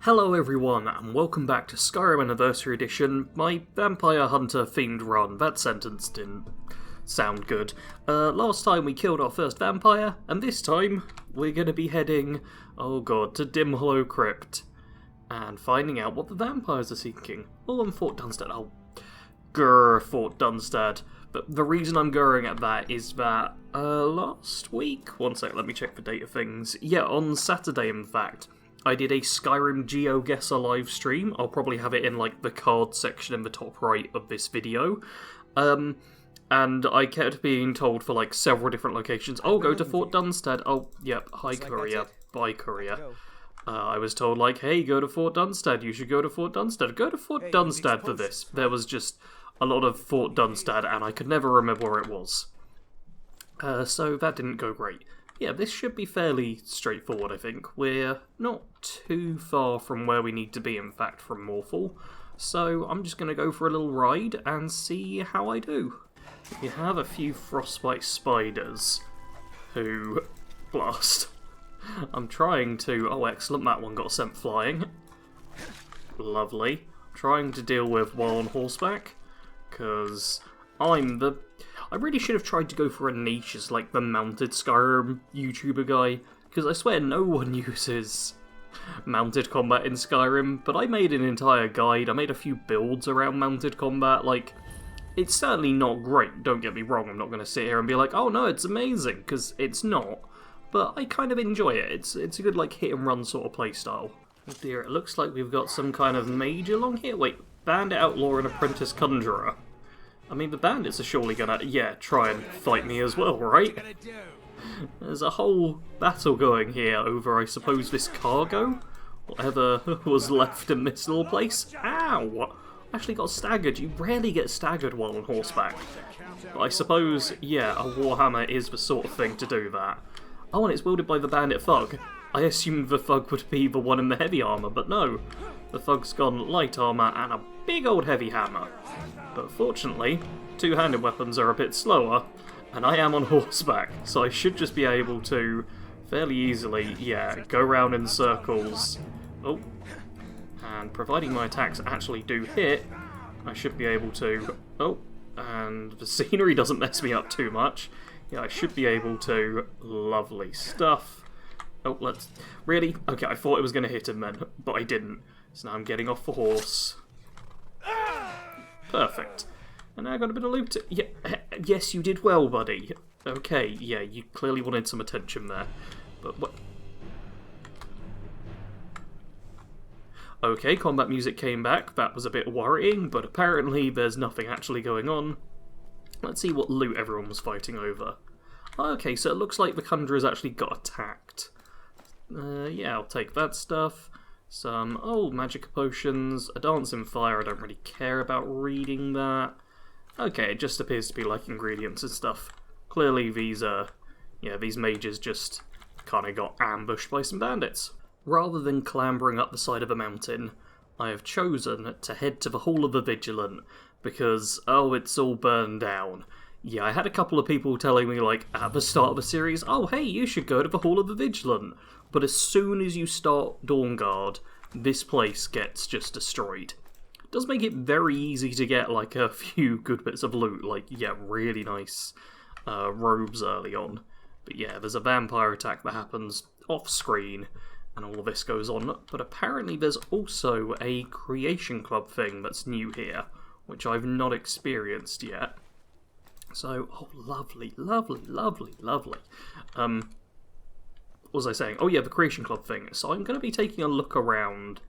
Hello everyone, and welcome back to Skyrim Anniversary Edition, my Vampire Hunter themed run. That sentence didn't sound good. Last time we killed our first vampire, and this time we're going to be heading, oh god, to Dim Hollow Crypt, and finding out what the vampires are seeking. All on Fort Dunstad. Oh, grr, Fort Dunstad. But the reason I'm going at that is that, last week? One sec, let me check the date of things. Yeah, on Saturday in fact. I did a Skyrim GeoGuessr live stream. I'll probably have it in like the card section in the top right of this video. And I kept being told for like several different locations, oh, go to Fort Dunstad. Oh, yep, hi courier, bye courier. I was told like, hey, go to Fort Dunstad, you should go to Fort Dunstad. Go to Fort Dunstad for this. There was just a lot of Fort Dunstad and I could never remember where it was. So that didn't go great. Yeah, this should be fairly straightforward, I think. We're not too far from where we need to be, in fact, from Morphal. So I'm just going to go for a little ride and see how I do. We have a few frostbite spiders who blast. I'm trying to... Oh, excellent, that one got sent flying. Lovely. Trying to deal with while on horseback, because I really should have tried to go for a niche as like the mounted Skyrim YouTuber guy, because I swear no one uses mounted combat in Skyrim, but I made an entire guide, I made a few builds around mounted combat. Like, it's certainly not great, don't get me wrong, I'm not going to sit here and be like, oh no, it's amazing, because it's not, but I kind of enjoy it. It's a good like hit and run sort of playstyle. Oh dear, it looks like we've got some kind of mage along here. Wait, bandit, outlaw, and apprentice conjurer. I mean, the bandits are surely gonna, yeah, try and fight me as well, right? There's a whole battle going here over, I suppose, this cargo? Whatever was left in this little place. Ow! Actually got staggered. You rarely get staggered while on horseback. But I suppose, yeah, a warhammer is the sort of thing to do that. Oh, and it's wielded by the bandit thug. I assumed the thug would be the one in the heavy armour, but no. The thug's gone light armour and a big old heavy hammer. But fortunately, two-handed weapons are a bit slower, and I am on horseback, so I should just be able to fairly easily, yeah, go round in circles. Oh, and providing my attacks actually do hit, I should be able to, oh, and the scenery doesn't mess me up too much. Yeah, I should be able to, lovely stuff. Oh, let's, really? Okay, I thought it was going to hit him then, but I didn't. So now I'm getting off the horse. Perfect. And now I got a bit of loot. Yeah, yes, you did well, buddy. Okay, yeah, you clearly wanted some attention there. But what? Okay, combat music came back. That was a bit worrying, but apparently there's nothing actually going on. Let's see what loot everyone was fighting over. Okay, so it looks like the Conjurer's actually got attacked. Yeah, I'll take that stuff. Some, magic potions, a dancing fire, I don't really care about reading that. Okay, it just appears to be like ingredients and stuff. Clearly these mages just kind of got ambushed by some bandits. Rather than clambering up the side of a mountain, I have chosen to head to the Hall of the Vigilant, because, it's all burned down. Yeah, I had a couple of people telling me, like, at the start of the series, oh, hey, you should go to the Hall of the Vigilant. But as soon as you start Dawnguard, this place gets just destroyed. It does make it very easy to get, like, a few good bits of loot, like, yeah, really nice robes early on. But yeah, there's a vampire attack that happens off-screen, and all of this goes on. But apparently there's also a Creation Club thing that's new here, which I've not experienced yet. So, oh, lovely, lovely, lovely, lovely. What was I saying? Oh yeah, the Creation Club thing. So I'm going to be taking a look around,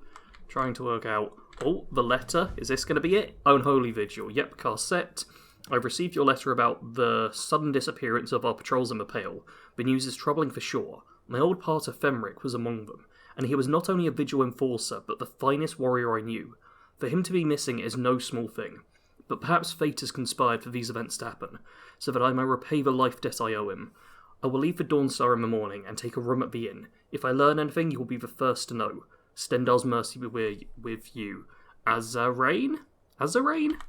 trying to work out, oh, the letter, is this going to be it? Unholy Vigil. Yep, Carsette. I've received your letter about the sudden disappearance of our patrols in the Pale. The news is troubling for sure. My old pater Femric was among them, and he was not only a Vigil enforcer, but the finest warrior I knew. For him to be missing is no small thing. But perhaps fate has conspired for these events to happen, so that I may repay the life debt I owe him. I will leave for Dawnstar in the morning and take a room at the inn. If I learn anything, you will be the first to know. Stendar's mercy be with you. Azarain? Azarain?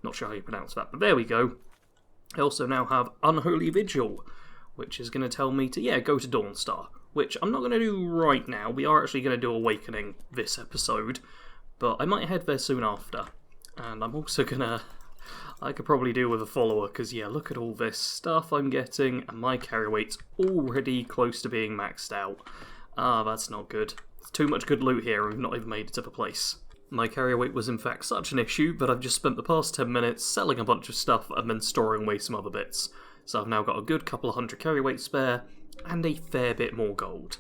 Not sure how you pronounce that, but there we go. I also now have Unholy Vigil, which is going to tell me to, go to Dawnstar. which I'm not going to do right now. We are actually going to do Awakening this episode, but I might head there soon after. And I'm also going to... I could probably do with a follower, because yeah, look at all this stuff I'm getting, and my carry weight's already close to being maxed out. Ah, that's not good. There's too much good loot here, and we've not even made it to the place. My carry weight was in fact such an issue that I've just spent the past 10 minutes selling a bunch of stuff and then storing away some other bits. So I've now got a good couple of hundred carry weight spare, and a fair bit more gold.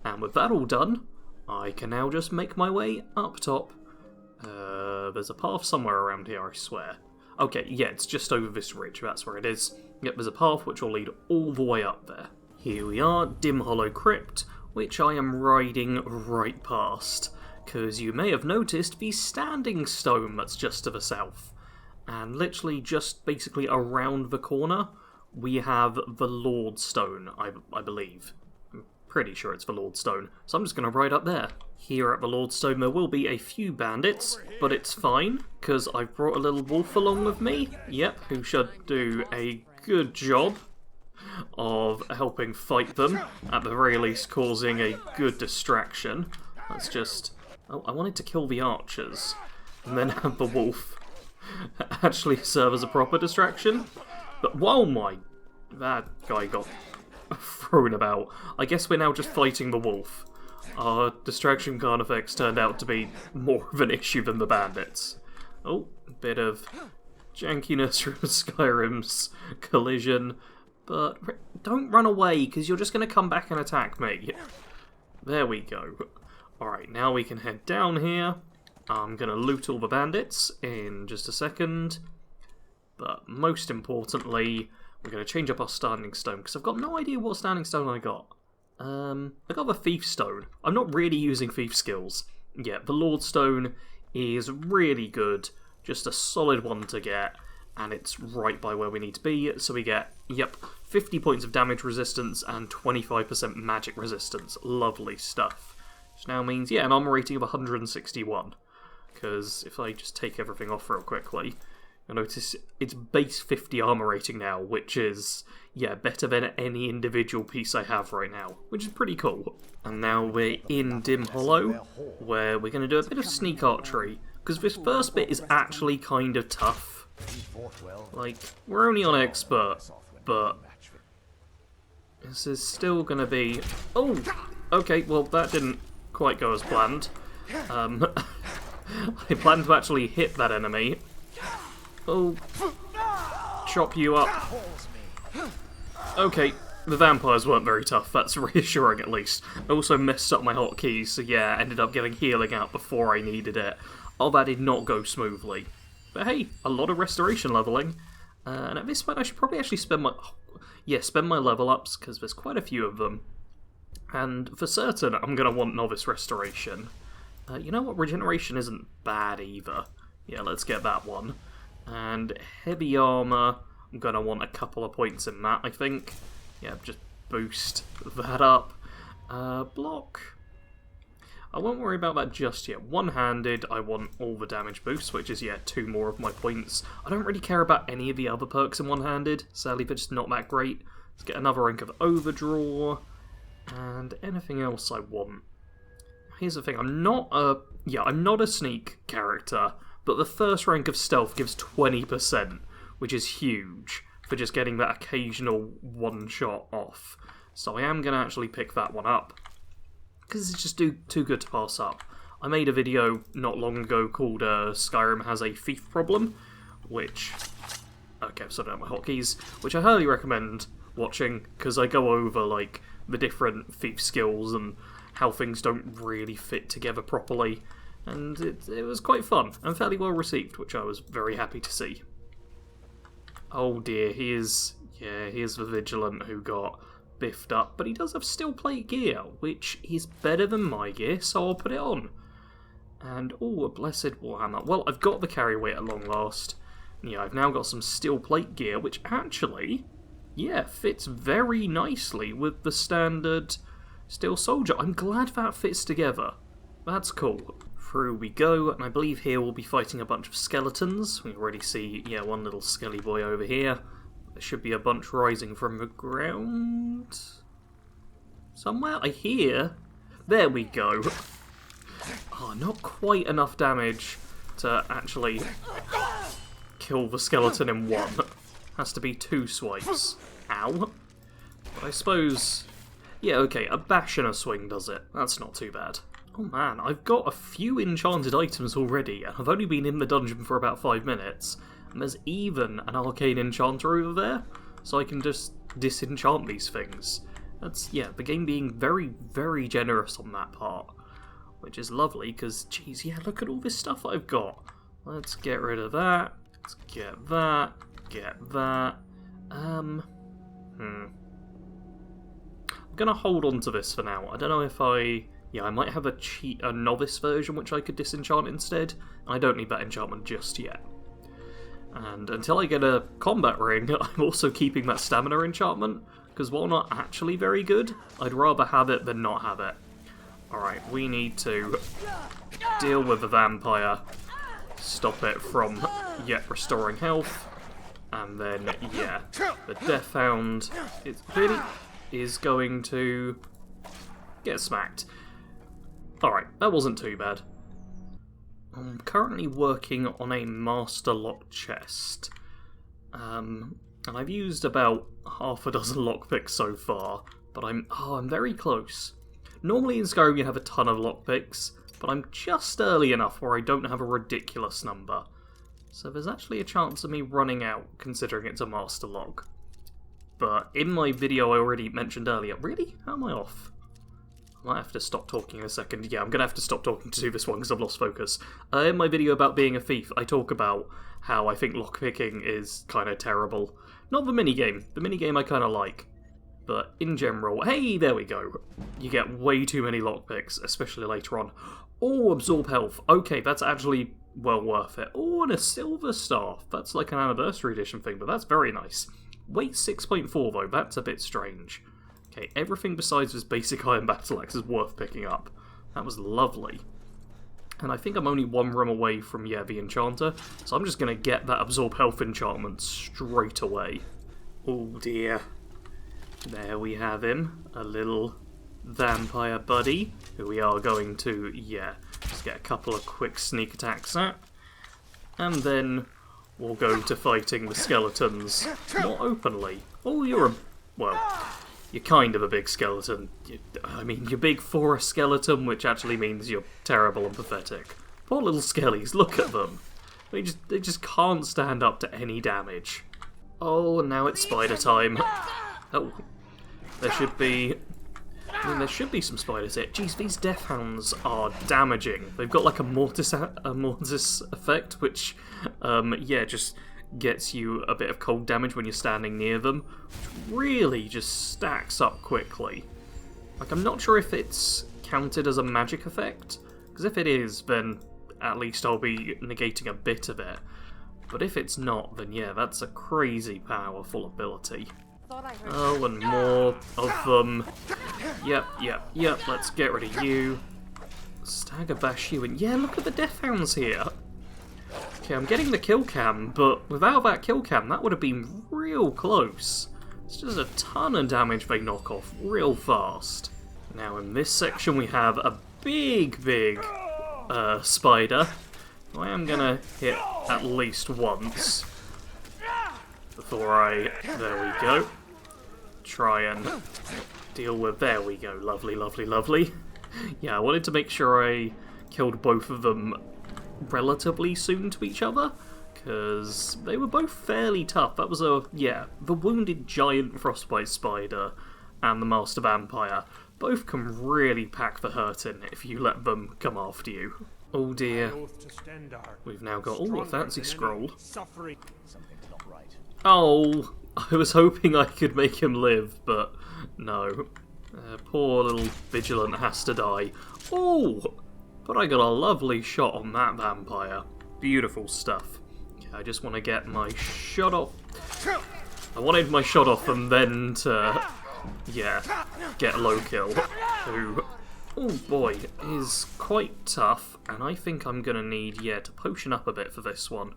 And with that all done, I can now just make my way up top. There's a path somewhere around here, I swear. Okay, yeah, it's just over this ridge, that's where it is. Yep, there's a path which will lead all the way up there. Here we are, Dim Hollow Crypt, which I am riding right past. Because you may have noticed the standing stone that's just to the south. And literally just basically around the corner, we have the Lord Stone, I believe. I'm pretty sure it's the Lord Stone. So I'm just going to ride up there. Here at the Lord Stone there will be a few bandits, but it's fine, because I've brought a little wolf along with me. Yep, who should do a good job of helping fight them. At the very least causing a good distraction. Let's just... Oh, I wanted to kill the archers, and then have the wolf actually serve as a proper distraction. But whoa, that guy got thrown about. I guess we're now just fighting the wolf. Our distraction card effects turned out to be more of an issue than the bandits. Oh, a bit of jankiness from Skyrim's collision. But don't run away, because you're just going to come back and attack me. There we go. Alright, now we can head down here. I'm going to loot all the bandits in just a second. But most importantly, we're going to change up our standing stone, because I've got no idea what standing stone I got. I got the Thief Stone. I'm not really using Thief skills. Yeah, the Lord Stone is really good. Just a solid one to get, and it's right by where we need to be. So we get, yep, 50 points of damage resistance and 25% magic resistance. Lovely stuff. Which now means, yeah, an armor rating of 161. Because if I just take everything off real quickly, you'll notice it's base 50 armor rating now, which is, yeah, better than any individual piece I have right now, which is pretty cool. And now we're in Dim Hollow, where we're going to do a bit of sneak archery, because this first bit is actually kind of tough. Like, we're only on expert, but this is still going to be... Oh! Okay, well, that didn't quite go as planned. I planned to actually hit that enemy. Oh, chop you up. Okay, the vampires weren't very tough, that's reassuring at least. I also messed up my hotkeys, so yeah, ended up getting healing out before I needed it. Oh, that did not go smoothly. But hey, a lot of restoration leveling. And at this point I should probably actually spend my level ups, because there's quite a few of them. And for certain, I'm going to want Novice Restoration. You know what? Regeneration isn't bad either. Yeah, let's get that one. And Heavy Armor, I'm going to want a couple of points in that, I think. Yeah, just boost that up. Block. I won't worry about that just yet. One-handed, I want all the damage boosts, which is, yeah, 2 more of my points. I don't really care about any of the other perks in one-handed. Sadly, they're just not that great. Let's get another rank of Overdraw. And anything else I want. Here's the thing, I'm not a sneak character, but the first rank of stealth gives 20%, which is huge for just getting that occasional one shot off. So I am going to actually pick that one up, because it's just too good to pass up. I made a video not long ago called Skyrim has a thief problem, which... Okay, I've sorted out my hotkeys, which I highly recommend watching, because I go over, like, the different thief skills and how things don't really fit together properly, and it was quite fun and fairly well received, which I was very happy to see. Oh dear, here's the Vigilant who got biffed up, but he does have steel plate gear, which is better than my gear, so I'll put it on. And, oh, a Blessed Warhammer. Well, I've got the carry weight at long last. Yeah, I've now got some steel plate gear, which actually... yeah, fits very nicely with the standard Steel Soldier. I'm glad that fits together. That's cool. Through we go, and I believe here we'll be fighting a bunch of skeletons. We already see, yeah, one little skelly boy over here. There should be a bunch rising from the ground. somewhere? I hear. There we go. Oh, not quite enough damage to actually kill the skeleton in one. Has to be 2 swipes. Ow. But I suppose... yeah, okay, a bash and a swing does it. That's not too bad. Oh man, I've got a few enchanted items already, and I've only been in the dungeon for about 5 minutes. And there's even an arcane enchanter over there, so I can just disenchant these things. That's, yeah, the game being very, very generous on that part. Which is lovely, because, geez, yeah, look at all this stuff I've got. Let's get rid of that. Let's get that. Get that. I'm gonna hold on to this for now. I don't know if I might have a novice version which I could disenchant instead. I don't need that enchantment just yet. And until I get a combat ring, I'm also keeping that stamina enchantment, because while not actually very good, I'd rather have it than not have it. Alright, we need to deal with the vampire, stop it from yet restoring health, and then, yeah, the Death Hound is going to get smacked. Alright, that wasn't too bad. I'm currently working on a Master Lock chest. And I've used about half a dozen lockpicks so far, but I'm very close. Normally in Skyrim you have a ton of lockpicks, but I'm just early enough where I don't have a ridiculous number. So there's actually a chance of me running out, considering it's a Master Lock. But in my video I already mentioned earlier... really? How am I off? I might have to stop talking in a second. Yeah, I'm going to have to stop talking to do this one because I've lost focus. In my video about being a thief, I talk about how I think lockpicking is kind of terrible. Not the minigame. The minigame I kind of like. But in general, hey, there we go. You get way too many lockpicks, especially later on. Oh, absorb health. Okay, that's actually well worth it. Oh, and a silver staff. That's like an anniversary edition thing, but that's very nice. Weight 6.4 though, that's a bit strange. Okay, everything besides this basic iron battle axe is worth picking up. That was lovely. And I think I'm only 1 room away from, yeah, the enchanter, so I'm just going to get that absorb health enchantment straight away. Oh dear. There we have him, a little vampire buddy, who we are going to, yeah, just get a couple of quick sneak attacks at. And then we'll go to fighting the skeletons more openly. Oh, you're kind of a big skeleton. I mean, you're big for a skeleton, which actually means you're terrible and pathetic. Poor little skellies, look at them. They just can't stand up to any damage. Oh, and now it's spider time. Oh, there should be some spiders here. Jeez, these Death Hounds are damaging. They've got like a mortis effect, which, yeah, just gets you a bit of cold damage when you're standing near them, which really just stacks up quickly. Like, I'm not sure if it's counted as a magic effect, because if it is, then at least I'll be negating a bit of it. But if it's not, then yeah, that's a crazy powerful ability. Oh, and more of them. Yep, let's get rid of you. Stagger bash you, and yeah, look at the Death Hounds here. Okay, I'm getting the kill cam, but without that kill cam, that would have been real close. It's just a ton of damage they knock off real fast. Now in this section we have a big spider. I am gonna hit at least once before there we go. Try and deal with, there we go, lovely. Yeah, I wanted to make sure I killed both of them relatively soon to each other, because they were both fairly tough. That was the wounded giant frostbite spider and the master vampire. Both can really pack the hurt in if you let them come after you. Oh dear. We've now got, a fancy scroll. Oh, I was hoping I could make him live, but no. Poor little Vigilant has to die. Oh! But I got a lovely shot on that vampire. Beautiful stuff. Okay, I just want to get my shot off. I wanted my shot off and then to, yeah, get low kill. Who, oh boy, is quite tough. And I think I'm going to need, yeah, to potion up a bit for this one.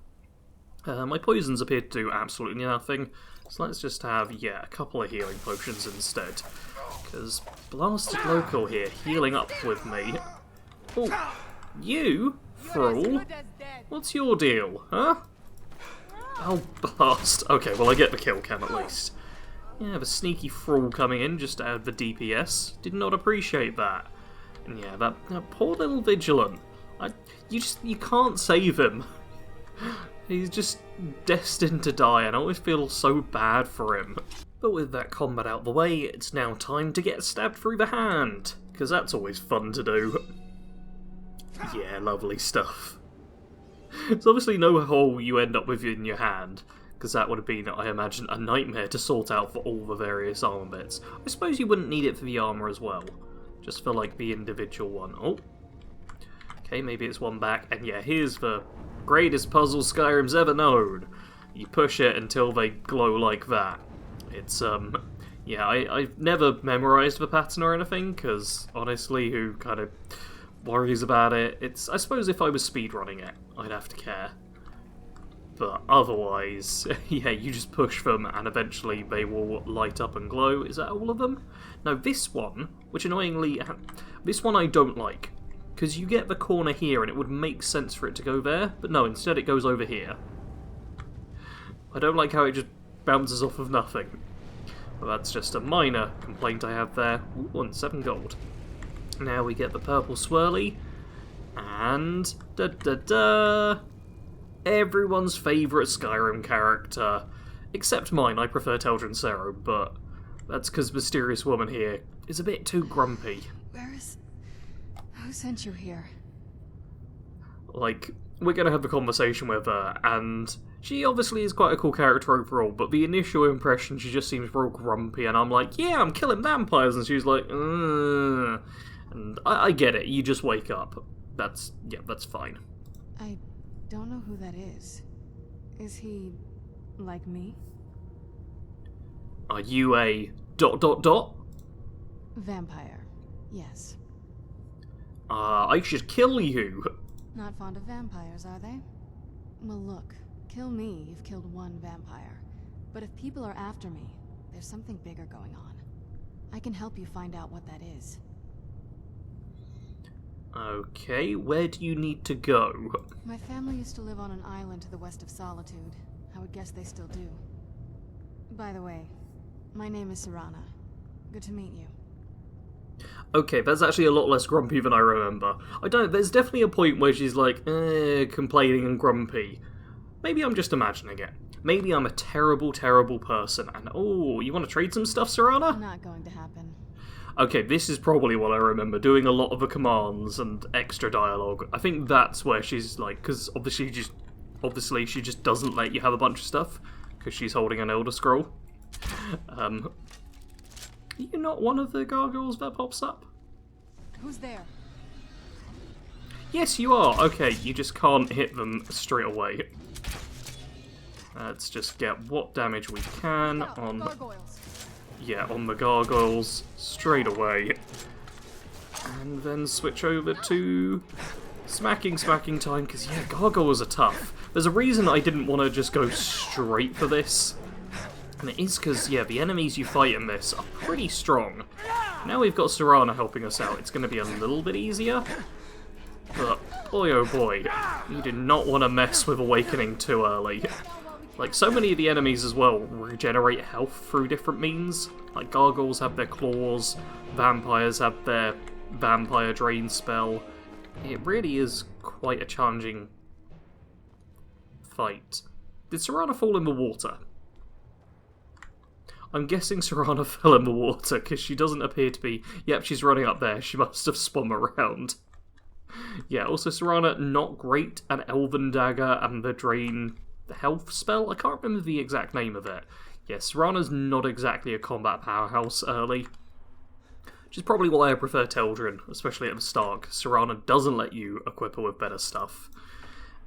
My poisons appear to do absolutely nothing. So let's just have, yeah, a couple of healing potions instead. Because blasted local here, healing up with me. Oh, you, Thrall? What's your deal, huh? Oh, blast. Okay, well I get the kill cam at least. Yeah, the sneaky Thrall coming in just to add the DPS. Did not appreciate that. And yeah, that poor little Vigilant. You can't save him. He's just destined to die, and I always feel so bad for him. But with that combat out the way, it's now time to get stabbed through the hand, because that's always fun to do. Yeah, lovely stuff. It's obviously no hole you end up with in your hand, because that would have been, I imagine, a nightmare to sort out for all the various armor bits. I suppose you wouldn't need it for the armor as well, just for like the individual one. Oh. Okay, maybe it's one back, and yeah, here's the greatest puzzle Skyrim's ever known. You push it until they glow like that. It's, yeah, I've never memorised the pattern or anything, because, honestly, who kind of worries about it? I suppose if I was speedrunning it, I'd have to care. But otherwise, yeah, you just push them, and eventually they will light up and glow. Is that all of them? No, this one, which annoyingly, this one I don't like. Because you get the corner here, and it would make sense for it to go there, but no, instead it goes over here. I don't like how it just bounces off of nothing. Well, that's just a minor complaint I have there. Ooh, and 7 gold. Now we get the purple swirly, and da-da-da! Everyone's favourite Skyrim character. Except mine, I prefer Teldrin Sero, but that's because Mysterious Woman here is a bit too grumpy. Who sent you here? Like, we're going to have the conversation with her, and she obviously is quite a cool character overall, but the initial impression, she just seems real grumpy, and I'm like, yeah, I'm killing vampires, and she's like, ugh. And I get it, you just wake up. That's fine. I don't know who that is. Is he like me? Are you a ... Vampire, yes. I should kill you. Not fond of vampires, are they? Well, look, kill me, you've killed one vampire. But if people are after me, there's something bigger going on. I can help you find out what that is. Okay, where do you need to go? My family used to live on an island to the west of Solitude. I would guess they still do. By the way, my name is Serana. Good to meet you. Okay, that's actually a lot less grumpy than I remember. There's definitely a point where she's like, complaining and grumpy. Maybe I'm just imagining it. Maybe I'm a terrible, terrible person, and oh, you want to trade some stuff, Serana? Not going to happen. Okay, this is probably what I remember, doing a lot of the commands and extra dialogue. I think that's where she's like, because obviously she just doesn't let you have a bunch of stuff, because she's holding an Elder Scroll. You're not one of the gargoyles that pops up? Who's there? Yes, you are. Okay, you just can't hit them straight away. Let's just get what damage we can on... Gargoyles. Yeah, on the gargoyles straight away. And then switch over to smacking time, because yeah, gargoyles are tough. There's a reason I didn't want to just go straight for this. And it is because, yeah, the enemies you fight in this are pretty strong. Now we've got Serana helping us out, it's going to be a little bit easier. But, boy oh boy, you do not want to mess with Awakening too early. Like, so many of the enemies as well regenerate health through different means. Like, gargoyles have their claws, vampires have their vampire drain spell. It really is quite a challenging fight. Did Serana fall in the water? I'm guessing Serana fell in the water, because she doesn't appear to be... Yep, she's running up there. She must have spun around. Yeah, also Serana, not great at Elven Dagger and the Drain health spell. I can't remember the exact name of it. Yeah, Serana's not exactly a combat powerhouse early. Which is probably why I prefer Teldrin, especially at the start, because Serana doesn't let you equip her with better stuff.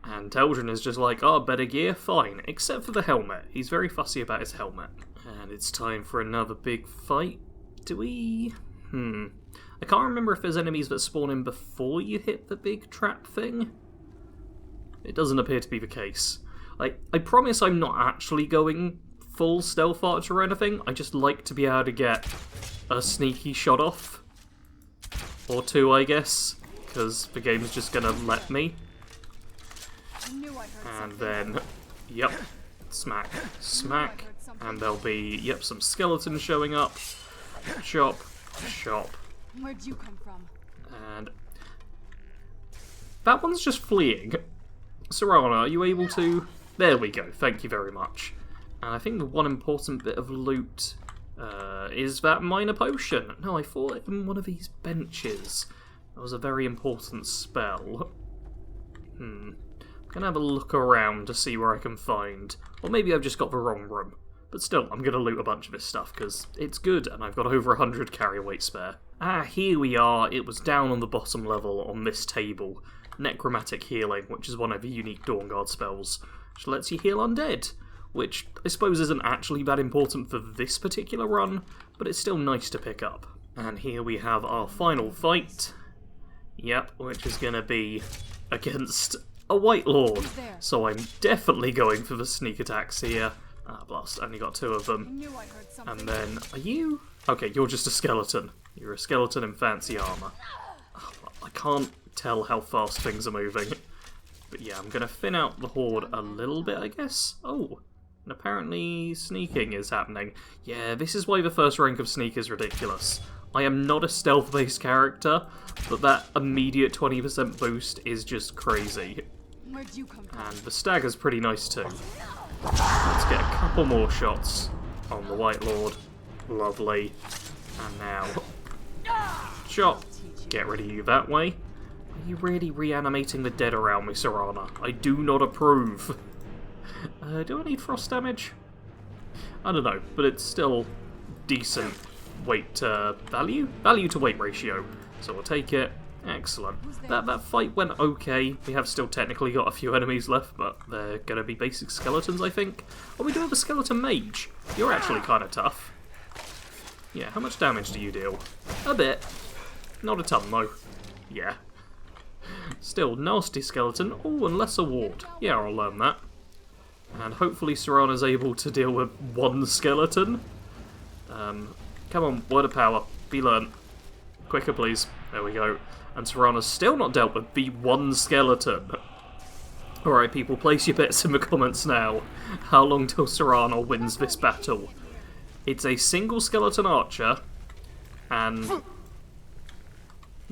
And Teldrin is just like, oh, better gear? Fine. Except for the helmet. He's very fussy about his helmet. And it's time for another big fight. Do we... I can't remember if there's enemies that spawn in before you hit the big trap thing. It doesn't appear to be the case. I promise I'm not actually going full stealth archer or anything. I just like to be able to get a sneaky shot off. Or two, I guess, because the game's just gonna let me. And then, yep, smack, smack, and there'll be, yep, some skeletons showing up. Chop, chop. Where'd you come from? And that one's just fleeing. Serana, are you able to... There we go, thank you very much. And I think the one important bit of loot is that minor potion. No, I thought in one of these benches. That was a very important spell. I'm gonna have a look around to see where I can find. Or maybe I've just got the wrong room. But still, I'm gonna loot a bunch of this stuff, because it's good, and I've got over 100 carry weight spare. Ah, here we are. It was down on the bottom level on this table. Necromantic Healing, which is one of the unique Dawnguard spells, which lets you heal undead. Which I suppose isn't actually that important for this particular run, but it's still nice to pick up. And here we have our final fight. Yep, which is gonna be against a White Lord. So I'm definitely going for the sneak attacks here. Ah, blast, only got two of them. And then, are you? Okay, you're just a skeleton. You're a skeleton in fancy armour. Oh, I can't tell how fast things are moving. But yeah, I'm gonna thin out the horde a little bit, I guess. Oh, and apparently sneaking is happening. Yeah, this is why the first rank of sneak is ridiculous. I am not a stealth-based character, but that immediate 20% boost is just crazy. And the stagger's pretty nice too. Let's get a couple more shots on the White Lord. Lovely. And now, chop. Get rid of you that way. Are you really reanimating the dead around me, Serana? I do not approve. Do I need frost damage? I don't know, but it's still decent weight value? Value to weight ratio. So we'll take it. Excellent. That fight went okay. We have still technically got a few enemies left, but they're going to be basic skeletons, I think. Oh, we do have a skeleton mage. You're actually kind of tough. Yeah, how much damage do you deal? A bit. Not a ton, though. Yeah. Still, nasty skeleton. Oh, and lesser ward. Yeah, I'll learn that. And hopefully Serana's able to deal with one skeleton. Come on, word of power. Be learnt. Quicker, please. There we go. And Serana's still not dealt with the one skeleton. Alright, people, place your bets in the comments now. How long till Serana wins this battle? It's a single skeleton archer, and...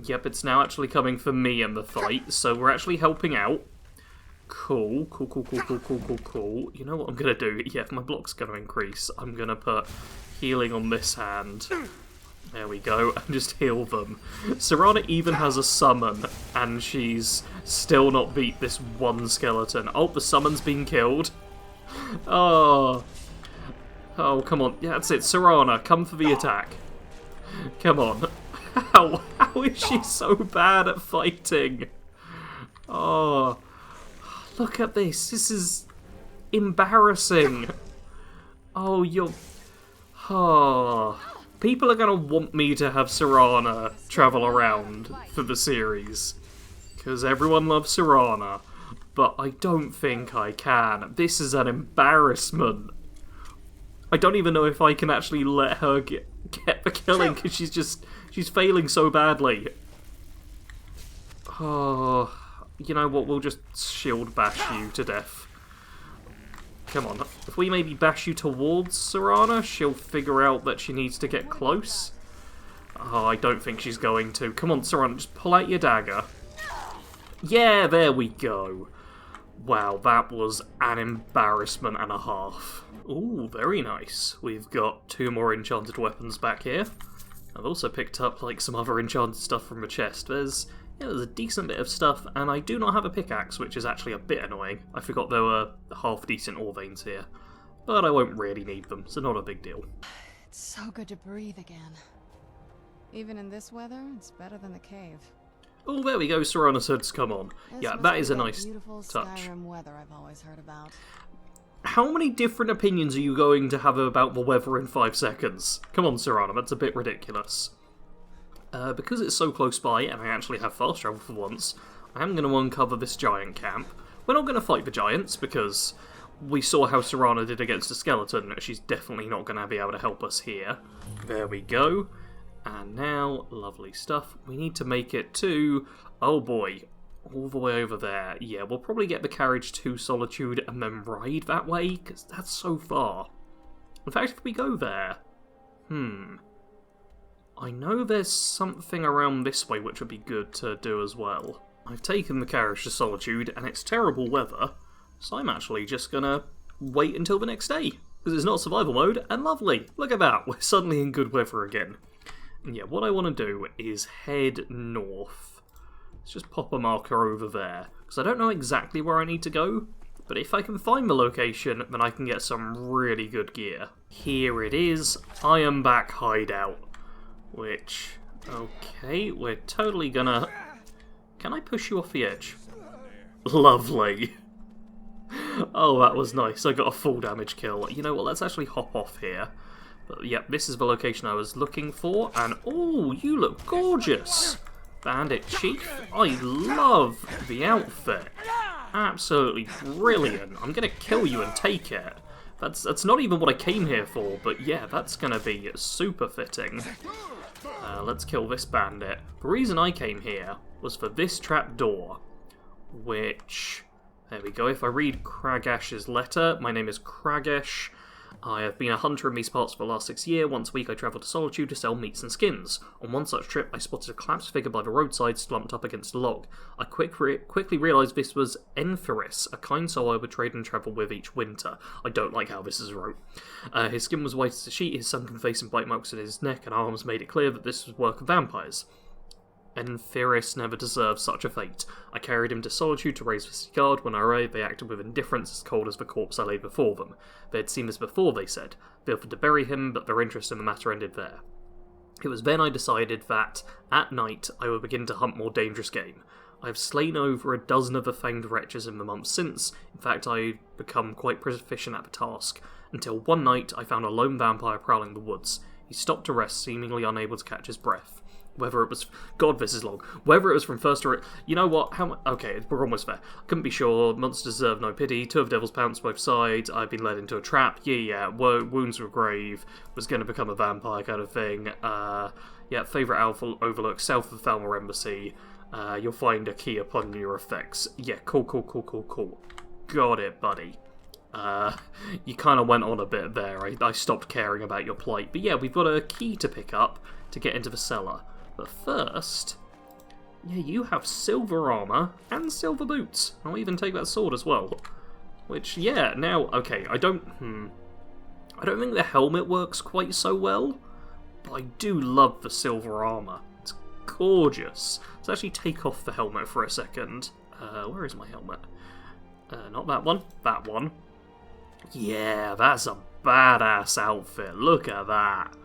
Yep, it's now actually coming for me in the fight, so we're actually helping out. Cool, cool, cool, cool, cool, cool, cool, cool. You know what I'm gonna do? Yeah, if my block's gonna increase, I'm gonna put healing on this hand. There we go, and just heal them. Serana even has a summon, and she's still not beat this one skeleton. Oh, the summon's been killed. Oh. Oh, come on. Yeah, that's it. Serana, come for the attack. Come on. How is she so bad at fighting? Oh. Look at this. This is embarrassing. Oh, you're... Oh. People are going to want me to have Serana travel around for the series. Because everyone loves Serana. But I don't think I can. This is an embarrassment. I don't even know if I can actually let her get the killing, because she's failing so badly. Oh, you know what, we'll just shield bash you to death. Come on, if we maybe bash you towards Serana, she'll figure out that she needs to get close. Oh, I don't think she's going to. Come on, Serana, just pull out your dagger. Yeah, there we go. Wow, that was an embarrassment and a half. Ooh, very nice. We've got 2 more enchanted weapons back here. I've also picked up like some other enchanted stuff from the chest. There's a decent bit of stuff, and I do not have a pickaxe, which is actually a bit annoying. I forgot there were half-decent ore veins here. But I won't really need them, so not a big deal. It's so good to breathe again. Even in this weather, it's better than the cave. Oh, there we go, Serana's hood's come on. Yeah, that is a nice beautiful touch. Skyrim weather I've always heard about. How many different opinions are you going to have about the weather in 5 seconds? Come on, Serana, that's a bit ridiculous. Because it's so close by, and I actually have fast travel for once, I am going to uncover this giant camp. We're not going to fight the giants, because we saw how Serana did against a skeleton. She's definitely not going to be able to help us here. There we go. And now, lovely stuff, we need to make it to, oh boy, all the way over there. Yeah, we'll probably get the carriage to Solitude and then ride that way, because that's so far. In fact, if we go there, I know there's something around this way which would be good to do as well. I've taken the carriage to Solitude, and it's terrible weather, so I'm actually just gonna wait until the next day, because it's not survival mode, and lovely, look at that, we're suddenly in good weather again. And yeah, what I want to do is head north. Let's just pop a marker over there, because I don't know exactly where I need to go, but if I can find the location, then I can get some really good gear. Here it is, Iron Back Hideout, which, okay, we're totally gonna... Can I push you off the edge? Lovely. Oh, that was nice, I got a full damage kill. You know what, let's actually hop off here. But yep, this is the location I was looking for, and oh, you look gorgeous! Bandit Chief, I love the outfit. Absolutely brilliant. I'm gonna kill you and take it. That's not even what I came here for, but yeah, that's gonna be super fitting. Let's kill this bandit. The reason I came here was for this trap door, which... There we go, if I read Kragash's letter, my name is Kragash. I have been a hunter in these parts for the last 6 years. Once a week I travel to Solitude to sell meats and skins. On one such trip I spotted a collapsed figure by the roadside slumped up against a log. I quickly realised this was Enferis, a kind soul I would trade and travel with each winter. I don't like how this is wrote. His skin was white as a sheet, his sunken face and bite marks in his neck and arms made it clear that this was work of vampires. Enferis never deserved such a fate. I carried him to Solitude to raise the guard. When I arrived, they acted with indifference, as cold as the corpse I laid before them. They had seen this before, they said. They offered to bury him, but their interest in the matter ended there. It was then I decided that, at night, I would begin to hunt more dangerous game. I have slain over a dozen of the fanged wretches in the months since. In fact, I had become quite proficient at the task, until one night I found a lone vampire prowling the woods. He stopped to rest, seemingly unable to catch his breath. Whether it was... God, this is long. Whether it was from first or... You know what? Okay, we're almost there. I couldn't be sure. Monsters deserve no pity. 2 of Devil's pounced both sides. I've been led into a trap. Yeah. Wounds were grave. Was going to become a vampire kind of thing. Yeah, favourite alpha overlook. South of the Falmer Embassy. You'll find a key upon your effects. Yeah, cool. Got it, buddy. You kind of went on a bit there. I stopped caring about your plight. But yeah, we've got a key to pick up to get into the cellar. But first, yeah, you have silver armour and silver boots. I'll even take that sword as well. Which, yeah, now, okay, I don't think the helmet works quite so well, but I do love the silver armour. It's gorgeous. Let's actually take off the helmet for a second. Where is my helmet? Not that one, that one. Yeah, that's a badass outfit. Look at that.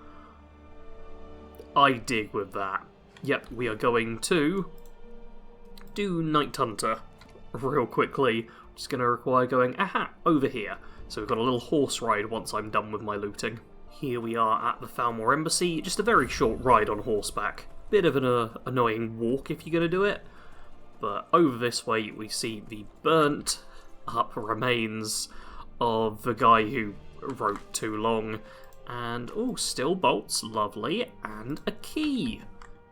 I dig with that. Yep, we are going to do Night Hunter real quickly. Just going to require going, over here. So we've got a little horse ride once I'm done with my looting. Here we are at the Falmer Embassy. Just a very short ride on horseback. Bit of an annoying walk if you're going to do it. But over this way we see the burnt up remains of the guy who wrote too long. And, oh, still bolts, lovely, and a key.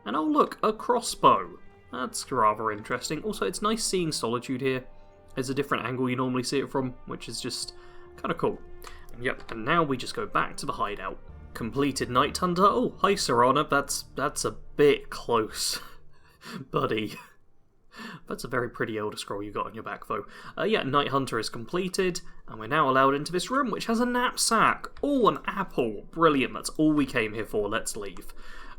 And oh look, a crossbow. That's rather interesting. Also, it's nice seeing Solitude here. There's a different angle you normally see it from, which is just kind of cool. And yep, and now we just go back to the hideout. Completed Night Hunter. Oh, hi Serana, that's a bit close, buddy. That's a very pretty Elder Scroll you got on your back, though. Yeah, Night Hunter is completed, and we're now allowed into this room, which has a knapsack. Oh, an apple. Brilliant, that's all we came here for. Let's leave.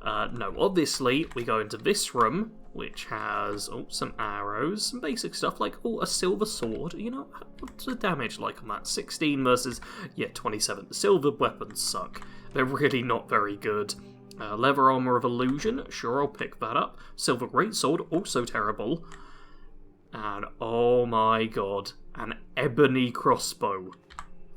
No, obviously, we go into this room, which has, some arrows, some basic stuff, like, a silver sword. You know, what's the damage like on that? 16 versus, 27. The silver weapons suck. They're really not very good. Leather Armour of Illusion, sure, I'll pick that up. Silver Greatsword, also terrible. And, oh my god, an Ebony Crossbow.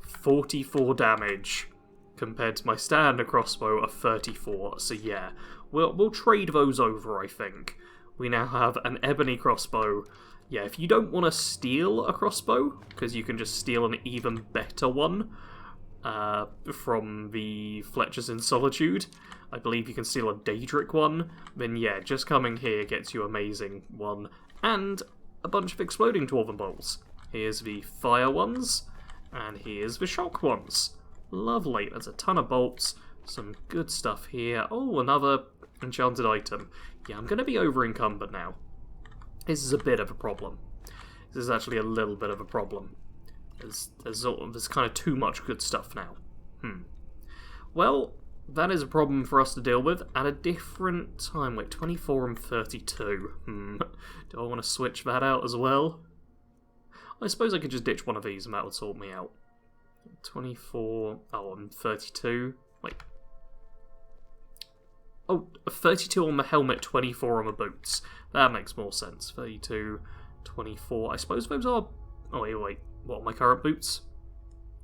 44 damage, compared to my standard crossbow of 34. So yeah, we'll trade those over, I think. We now have an Ebony Crossbow. Yeah, if you don't want to steal a crossbow, because you can just steal an even better one, from the Fletchers in Solitude. I believe you can steal a Daedric one. Then yeah, just coming here gets you amazing one. And a bunch of exploding Dwarven bolts. Here's the fire ones, and here's the shock ones. Lovely, there's a ton of bolts, some good stuff here. Oh, another enchanted item. Yeah, I'm going to be over encumbered now. This is a bit of a problem. This is actually a little bit of a problem. There's kind of too much good stuff now. Well, that is a problem for us to deal with at a different time. Wait, 24 and 32. Do I want to switch that out as well? I suppose I could just ditch one of these and that would sort me out. 24... Oh, I'm 32. Wait. Oh, 32 on the helmet, 24 on the boots. That makes more sense. 32, 24. I suppose those are... Oh, wait. What are my current boots?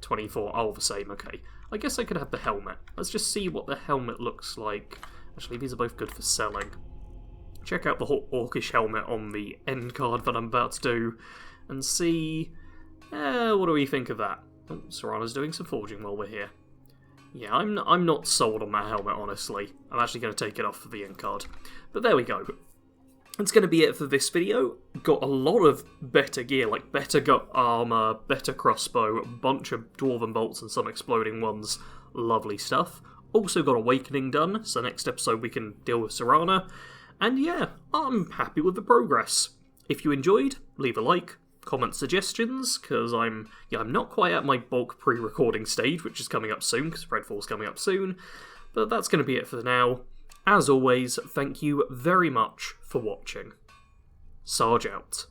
24. Oh, the same. Okay. I guess I could have the helmet. Let's just see what the helmet looks like. Actually, these are both good for selling. Check out the Orcish helmet on the end card that I'm about to do, and see... what do we think of that? Oh, Serana's doing some forging while we're here. Yeah, I'm not sold on that helmet, honestly. I'm actually going to take it off for the end card. But there we go. That's going to be it for this video. Got a lot of better gear, like better armor, better crossbow, a bunch of dwarven bolts and some exploding ones. Lovely stuff. Also got Awakening done, so next episode we can deal with Serana. And yeah, I'm happy with the progress. If you enjoyed, leave a like, comment suggestions, because I'm not quite at my bulk pre-recording stage, which is coming up soon, because Redfall's coming up soon. But that's going to be it for now. As always, thank you very much for watching. Sarge out.